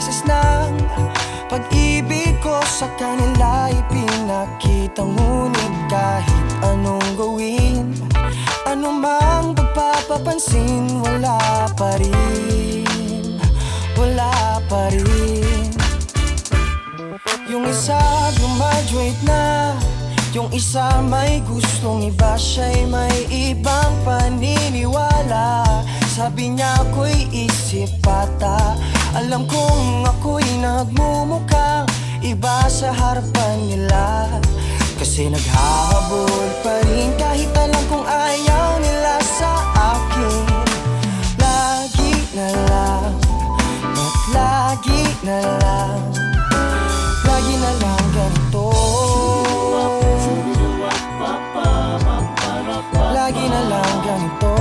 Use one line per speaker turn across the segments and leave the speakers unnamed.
beses ng pag-ibig ko sa kanila ipinakita. Ngunit kahit anong gawin, anumang pagpapapansin, wala pa rin, wala pa rin. Yung isa graduate na, yung isa may gustong iba, siya'y may ibang paniniwala. Sabi niya ako'y isip bata, alam kong ako'y nagmumukhang iba sa harapan nila. Kasi naghahabol pa rin kahit alam kong ayaw nila sa akin. Lagi na lang, at lagi na lang, lagi na lang ganito. Lagi na lang ganito.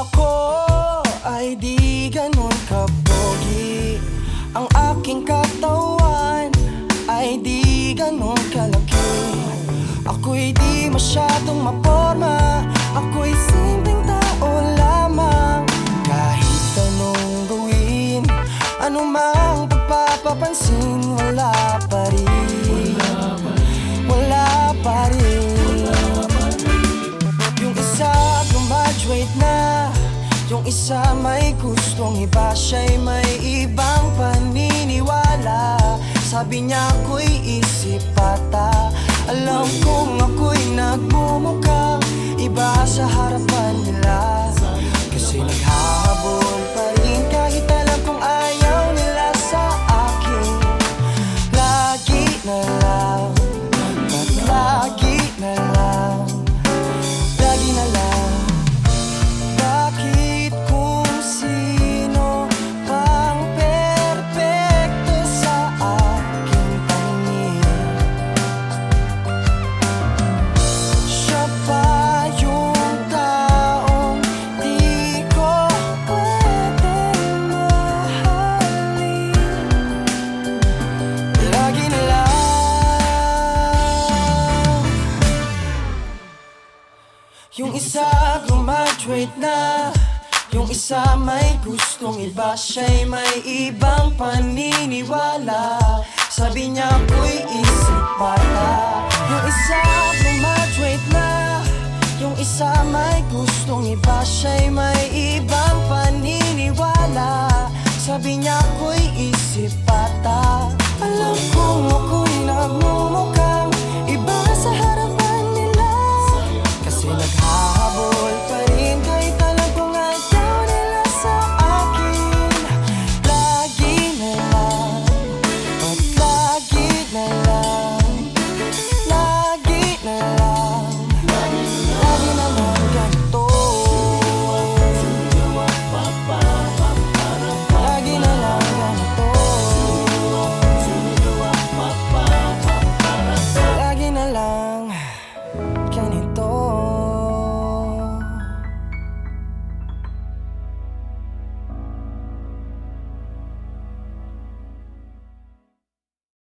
Ako ay di ganun kapogi, ang aking katawan ay di ganun kalaki. Ako'y di masyadong maporma, ako'y simpleng tao lamang. Kahit anong gawin, anumang pagpapapansin, wala pa rin, wala pa rin. Yung isa graduate na, yung isa may gustong iba, siya'y may ibang paniniwala. Sabi niya ako'y isip bata, alam kong ako'y nagmumukhang iba sa harapan nila. Kasi naghahabol pa rin kahit alam kong ayaw nila sa akin. Lagi na lang, at lagi na lang, lagi na lang. Bakit kung sino pang perpekto sa aking paningin, siya pa yung taong di ko pwedeng mahalin. Lagi na lang. Yung isa graduate na, yung isa may gustong iba, siya'y may ibang paniniwala. Sabi niya ako'y isip bata. Yung isa graduate na, yung isa may gustong iba, siya'y may ibang paniniwala. Sabi niya ako'y isip bata, alam kong ako'y nagmumukha